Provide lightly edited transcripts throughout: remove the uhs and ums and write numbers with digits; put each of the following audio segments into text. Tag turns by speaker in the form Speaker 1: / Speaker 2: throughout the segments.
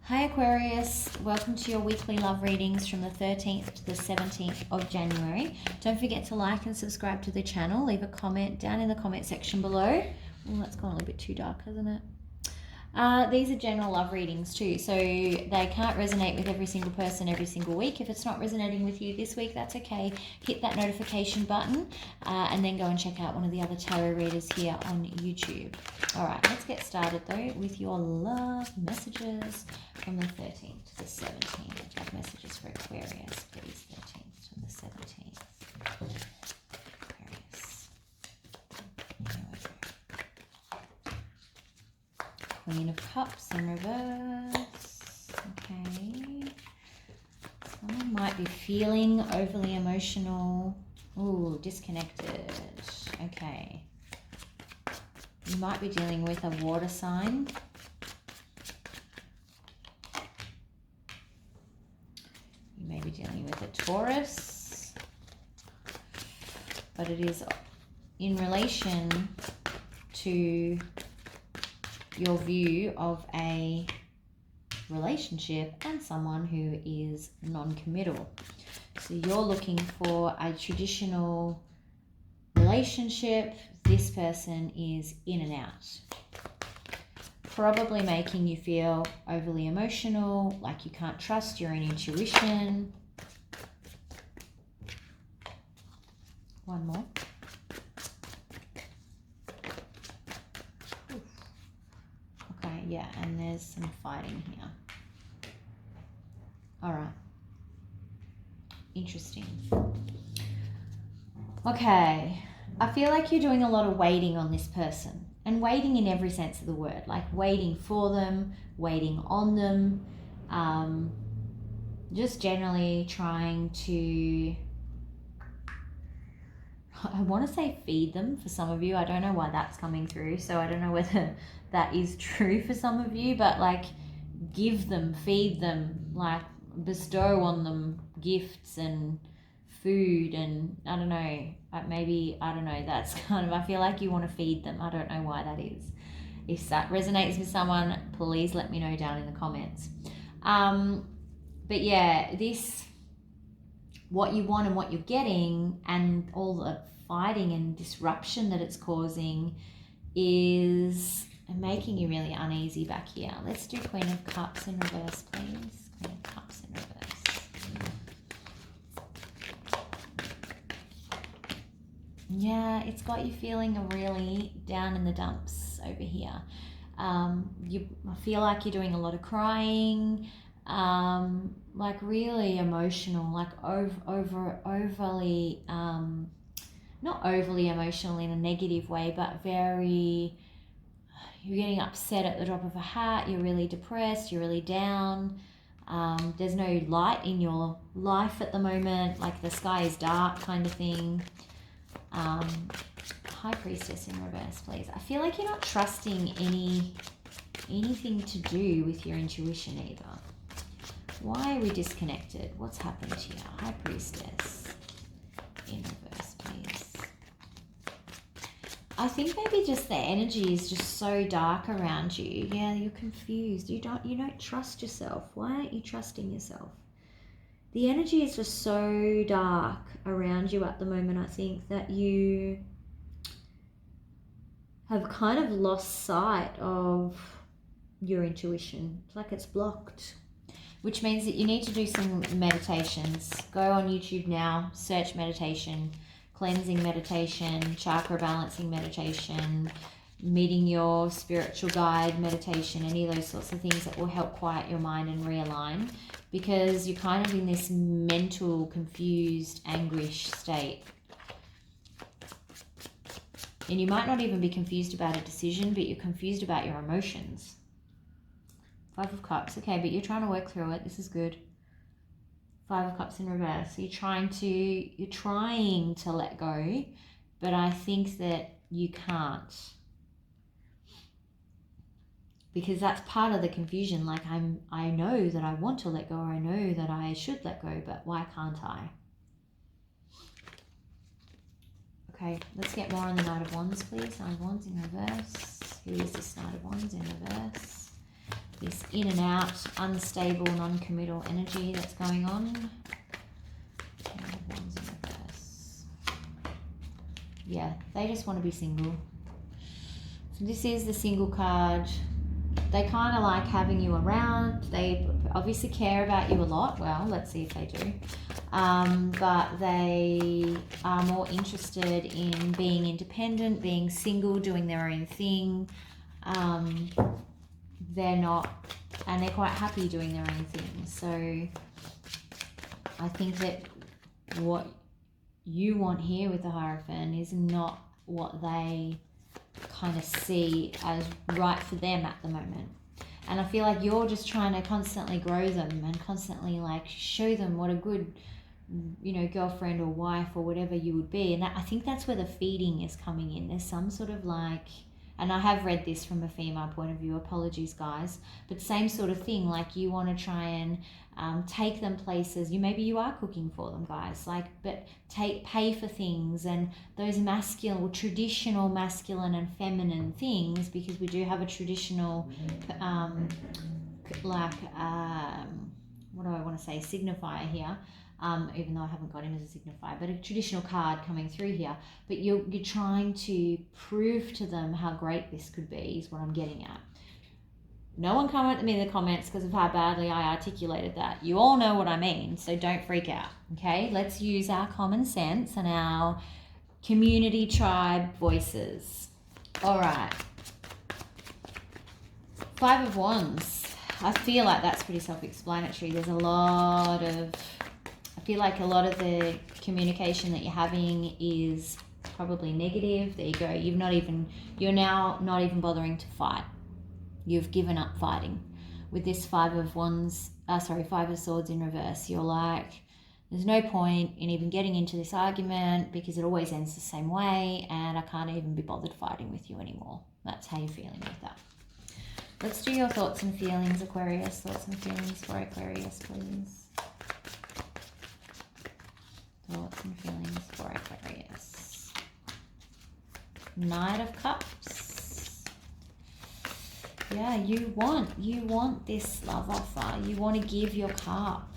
Speaker 1: Hi Aquarius, welcome to your weekly love readings from the 13th to the 17th of January. Don't forget to like and subscribe to the channel. Leave a comment down in the comment section below. Oh, that's gone a little bit too dark, hasn't it? These are general love readings too, so they can't resonate with every single person every single week. If it's not resonating with you this week, that's okay. Hit that notification button and then go and check out one of the other tarot readers here on YouTube. All right, let's get started though with your love messages from the 13th to the 17th. Love messages for Aquarius, please. 13th to the 17th. Aquarius. Here we go. Queen of Cups in reverse. Okay. Someone might be feeling overly emotional. Ooh, disconnected. Okay. You might be dealing with a water sign. You may be dealing with a Taurus. But it is in relation to your view of a relationship and someone who is non-committal. So you're looking for a traditional relationship. This person is in and out. Probably making you feel overly emotional, like you can't trust your own intuition. One more. Yeah, and there's some fighting here. All right. Interesting. Okay. I feel like you're doing a lot of waiting on this person. And waiting in every sense of the word. Like waiting for them, waiting on them. Just generally trying to... I want to say feed them for some of you. I don't know why that's coming through. So I don't know whether that is true for some of you. But like give them, feed them, like bestow on them gifts and food. And I don't know. Maybe, I don't know. That's kind of, I feel like you want to feed them. I don't know why that is. If that resonates with someone, please let me know down in the comments. But yeah, this... what you want and what you're getting and all the fighting and disruption that it's causing is making you really uneasy back here. Let's do Queen of Cups in reverse, please. Queen of Cups in reverse. Yeah, it's got you feeling really down in the dumps over here. I feel like you're doing a lot of crying, like really emotional, like overly, not overly emotional in a negative way, but very, you're getting upset at the drop of a hat, you're really depressed, you're really down. There's no light in your life at the moment, like the sky is dark kind of thing. High Priestess in reverse, please. I feel like you're not trusting anything to do with your intuition either. Why are we disconnected? What's happened here? High Priestess in reverse, please. I think maybe just the energy is just so dark around you. Yeah, you're confused. You don't trust yourself. Why aren't you trusting yourself? The energy is just so dark around you at the moment, I think, that you have kind of lost sight of your intuition. It's like it's blocked. Which means that you need to do some meditations. Go on YouTube now, search meditation, cleansing meditation, chakra balancing meditation, meeting your spiritual guide meditation, any of those sorts of things that will help quiet your mind and realign, because you're kind of in this mental, confused, anguish state. And you might not even be confused about a decision, but you're confused about your emotions. 5 of Cups, okay, but you're trying to work through it. This is good. 5 of Cups in reverse. So you're trying to let go, but I think that you can't, because that's part of the confusion. Like I know that I want to let go, or I know that I should let go, but why can't I? Okay, let's get more on the Knight of Wands, please. Knight of Wands in reverse. Who is this Knight of Wands in reverse? this in and out, unstable, non-committal energy that's going on. Wands in reverse. Yeah, they just want to be single. So this is the single card. They kind of like having you around. They obviously care about you a lot. Well, let's see if they do. But they are more interested in being independent, being single, doing their own thing. They're not, and they're quite happy doing their own thing. So I think that what you want here with the Hierophant is not what they kind of see as right for them at the moment. And I feel like you're just trying to constantly grow them and constantly like show them what a good, you know, girlfriend or wife or whatever you would be. And that, I think that's where the feeding is coming in. There's some sort of like, and I have read this from a female point of view, apologies guys, but same sort of thing, like you want to try and take them places. Maybe you are cooking for them, guys, like, but pay for things and those masculine, traditional masculine and feminine things, because we do have a traditional what do I want to say, signifier here. Even though I haven't got him as a signifier, but a traditional card coming through here. But you're trying to prove to them how great this could be, is what I'm getting at. No one comment at me in the comments because of how badly I articulated that. You all know what I mean, so don't freak out, okay? Let's use our common sense and our community tribe voices. All right. 5 of Wands. I feel like that's pretty self-explanatory. There's a lot of... I feel like a lot of the communication that you're having is probably negative. There you go. You're now not even bothering to fight. You've given up fighting. With this 5 of Swords in reverse, you're like, there's no point in even getting into this argument because it always ends the same way and I can't even be bothered fighting with you anymore. That's how you're feeling with that. Let's do your thoughts and feelings, Aquarius. Thoughts and feelings for Aquarius, please. Thoughts and feelings for Aquarius. Knight of Cups. Yeah, you want this love offer. You want to give your cup.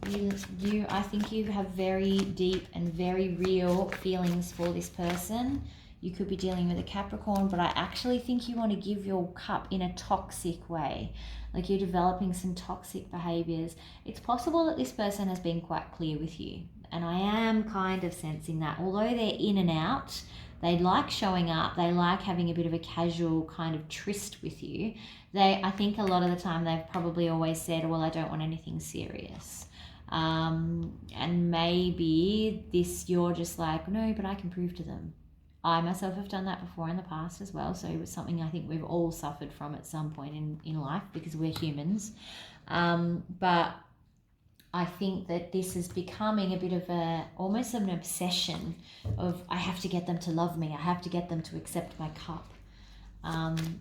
Speaker 1: I think you have very deep and very real feelings for this person. You could be dealing with a Capricorn, but I actually think you want to give your cup in a toxic way. Like you're developing some toxic behaviors. It's possible that this person has been quite clear with you. And I am kind of sensing that. Although they're in and out, they like showing up. They like having a bit of a casual kind of tryst with you. I think a lot of the time they've probably always said, well, I don't want anything serious. And maybe you're just like, no, but I can prove to them. I myself have done that before in the past as well. So it was something I think we've all suffered from at some point in life because we're humans. But I think that this is becoming a bit of almost an obsession of I have to get them to love me. I have to get them to accept my cup,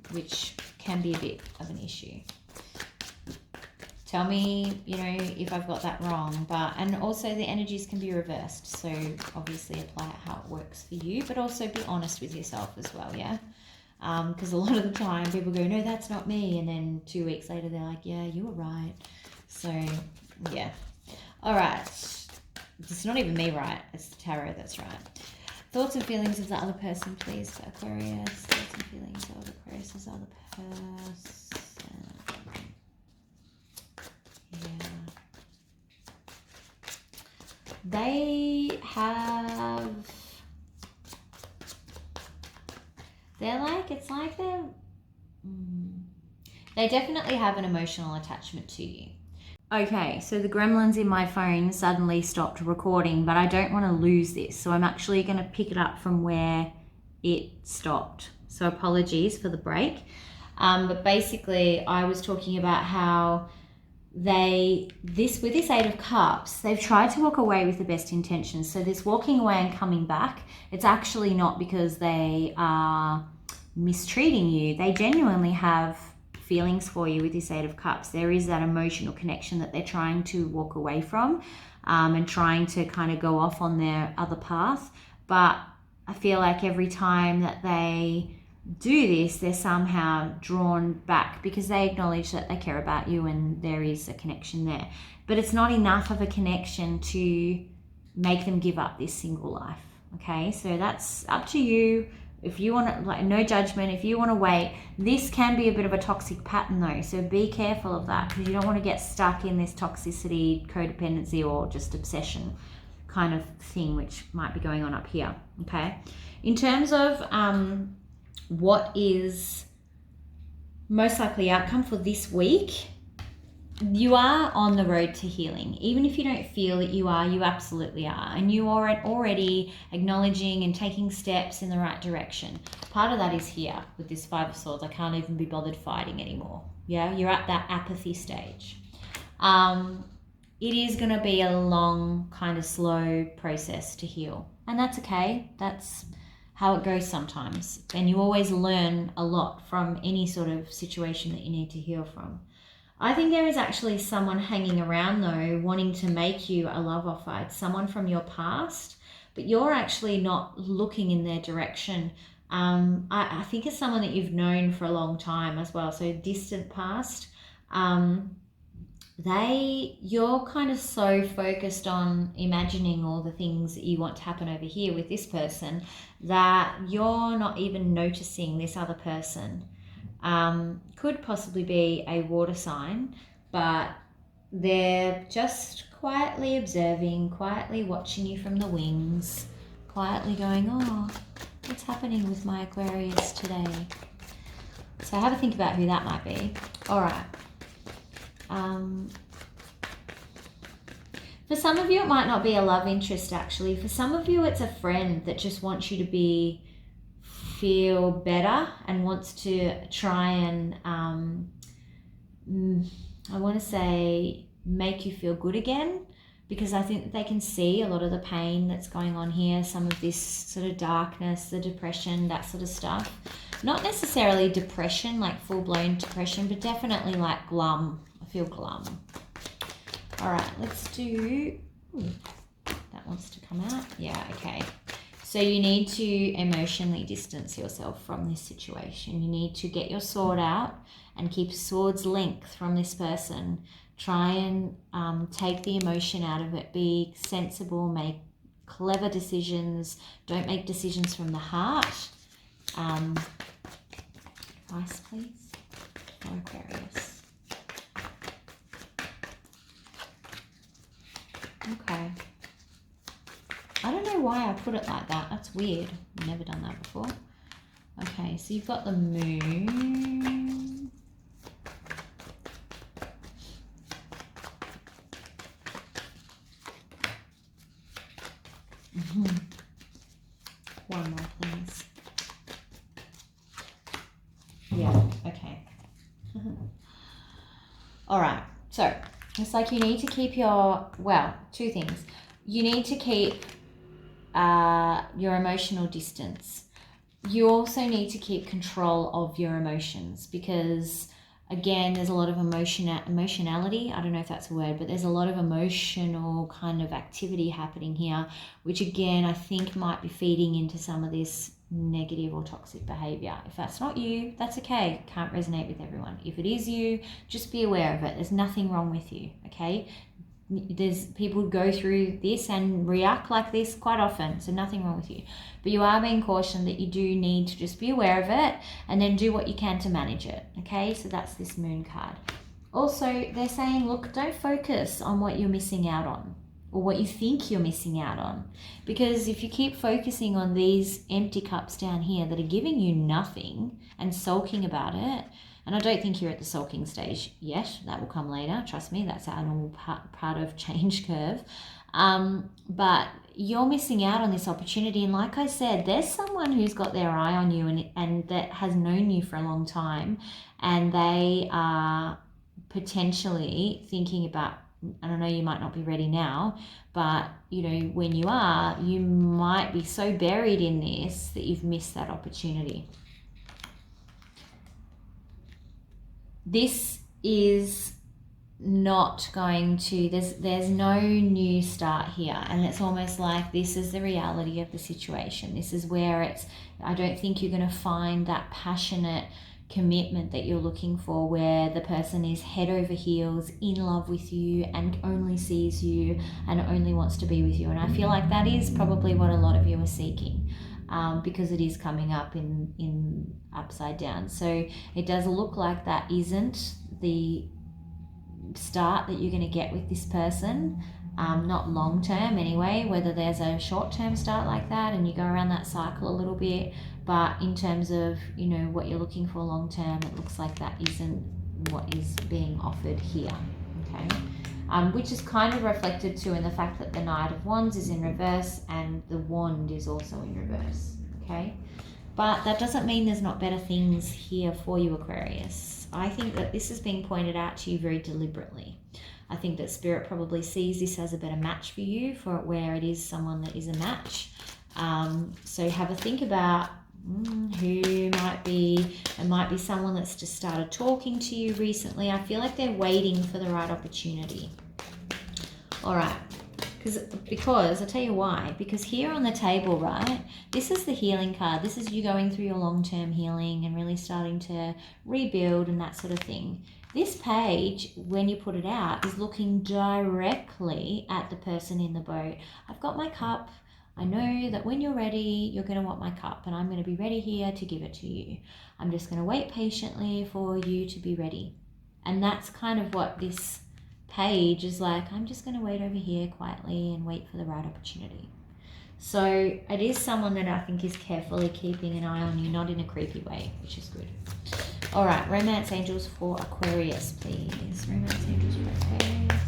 Speaker 1: which can be a bit of an issue. Tell me, if I've got that wrong. And also the energies can be reversed. So obviously apply it how it works for you, but also be honest with yourself as well, yeah? Because a lot of the time people go, no, that's not me. And then 2 weeks later, they're like, yeah, you were right. So, yeah. All right. It's not even me, right? It's the tarot that's right. Thoughts and feelings of the other person, please, for Aquarius. Thoughts and feelings of Aquarius' other person. Yeah. They definitely have an emotional attachment to you. Okay, so the gremlins in my phone suddenly stopped recording, but I don't want to lose this. So I'm actually going to pick it up from where it stopped. So apologies for the break. But basically I was talking about how with this 8 of Cups, they've tried to walk away with the best intentions. So this walking away and coming back, it's actually not because they are mistreating you. They genuinely have feelings for you with this 8 of Cups. There is that emotional connection that they're trying to walk away from and trying to kind of go off on their other path. But I feel like every time that they do this, they're somehow drawn back because they acknowledge that they care about you and there is a connection there. But it's not enough of a connection to make them give up this single life. Okay, so that's up to you. If you want to, like, no judgment, if you want to wait, this can be a bit of a toxic pattern though. So be careful of that because you don't want to get stuck in this toxicity, codependency, or just obsession kind of thing, which might be going on up here. Okay. In terms of what is most likely outcome for this week, you are on the road to healing. Even if you don't feel that you are, you absolutely are. And you are already acknowledging and taking steps in the right direction. Part of that is here with this Five of Swords. I can't even be bothered fighting anymore. Yeah, you're at that apathy stage. It is going to be a long, kind of slow process to heal. And that's okay. That's how it goes sometimes. And you always learn a lot from any sort of situation that you need to heal from. I think there is actually someone hanging around though, wanting to make you a love offer. It's someone from your past, but you're actually not looking in their direction. I think it's someone that you've known for a long time as well. So distant past. You're kind of so focused on imagining all the things that you want to happen over here with this person that you're not even noticing this other person. Could possibly be a water sign, but they're just quietly observing, quietly watching you from the wings, quietly going, oh, what's happening with my Aquarius today? So have a think about who that might be. All right. For some of you, it might not be a love interest, actually. For some of you, it's a friend that just wants you to feel better and wants to try and, I want to say, make you feel good again, because I think that they can see a lot of the pain that's going on here, some of this sort of darkness, the depression, that sort of stuff. Not necessarily depression, like full-blown depression, but definitely like glum. I feel glum. All right, let's do, that wants to come out. Yeah, okay. So you need to emotionally distance yourself from this situation. You need to get your sword out and keep sword's length from this person. Try and take the emotion out of it. Be sensible, make clever decisions. Don't make decisions from the heart. Advice, please, for Aquarius. Okay. I don't know why I put it like that. That's weird. I've never done that before. Okay, so you've got the moon. One more, please. Yeah, okay. All right, so it's like you need to keep your, well, two things. You need to keep your emotional distance. You also need to keep control of your emotions because, again, there's a lot of emotionality. I don't know if that's a word, but there's a lot of emotional kind of activity happening here, which again, I think might be feeding into some of this negative or toxic behavior. If that's not you, that's okay. Can't resonate with everyone. If it is you, just be aware of it. There's nothing wrong with you, okay? There's people who go through this and react like this quite often, so nothing wrong with you. But you are being cautioned that you do need to just be aware of it and then do what you can to manage it, okay? So that's this moon card. Also, they're saying, look, don't focus on what you're missing out on or what you think you're missing out on. Because if you keep focusing on these empty cups down here that are giving you nothing and sulking about it, and I don't think you're at the sulking stage yet. That will come later. Trust me, that's our normal part of change curve. But you're missing out on this opportunity. And like I said, there's someone who's got their eye on you and that has known you for a long time. And they are potentially thinking about, and I know you might not be ready now, but you know, when you are, you might be so buried in this that you've missed that opportunity. This is not going to, there's no new start here, and it's almost like this is the reality of the situation. This is where it's, I don't think you're going to find that passionate commitment that you're looking for, where the person is head over heels in love with you and only sees you and only wants to be with you. And I feel like that is probably what a lot of you are seeking, because it is coming up in upside down. So it does look like that isn't the start that you're going to get with this person, not long term anyway, whether there's a short term start like that and you go around that cycle a little bit, but in terms of, you know, what you're looking for long term, it looks like that isn't what is being offered here. Okay, which is kind of reflected too in the fact that the Knight of Wands is in reverse and the Wand is also in reverse. Okay, but that doesn't mean there's not better things here for you, Aquarius. I think that this is being pointed out to you very deliberately. I think that Spirit probably sees this as a better match for you, for where it is someone that is a match. So have a think about who might be. It might be someone that's just started talking to you recently. I feel like they're waiting for the right opportunity. All right. Because I'll tell you why. Because here on the table, right, this is the healing card. This is you going through your long-term healing and really starting to rebuild and that sort of thing. This page, when you put it out, is looking directly at the person in the boat. I've got my cup. I know that when you're ready, you're going to want my cup, and I'm going to be ready here to give it to you. I'm just going to wait patiently for you to be ready. And that's kind of what this page is like. I'm just going to wait over here quietly and wait for the right opportunity. So it is someone that I think is carefully keeping an eye on you, not in a creepy way, which is good. All right, romance angels for Aquarius, please. Romance angels for Aquarius.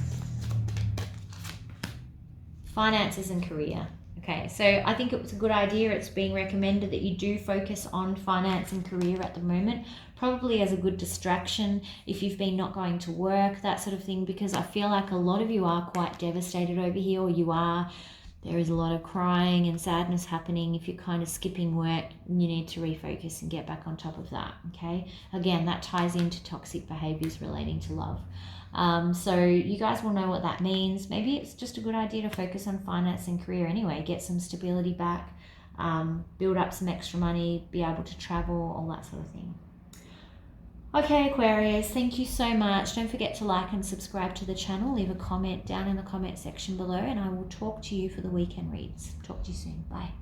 Speaker 1: Finances and career. Okay, so I think it was a good idea. It's being recommended that you do focus on finance and career at the moment, probably as a good distraction if you've been not going to work, that sort of thing, because I feel like a lot of you are quite devastated over here, or you are. There is a lot of crying and sadness happening. If you're kind of skipping work, you need to refocus and get back on top of that, okay? Again, that ties into toxic behaviors relating to love. So you guys will know what that means. Maybe it's just a good idea to focus on finance and career anyway, get some stability back, build up some extra money, be able to travel, all that sort of thing. Okay, Aquarius, thank you so much. Don't forget to like and subscribe to the channel. Leave a comment down in the comment section below, and I will talk to you for the weekend reads. Talk to you soon. Bye.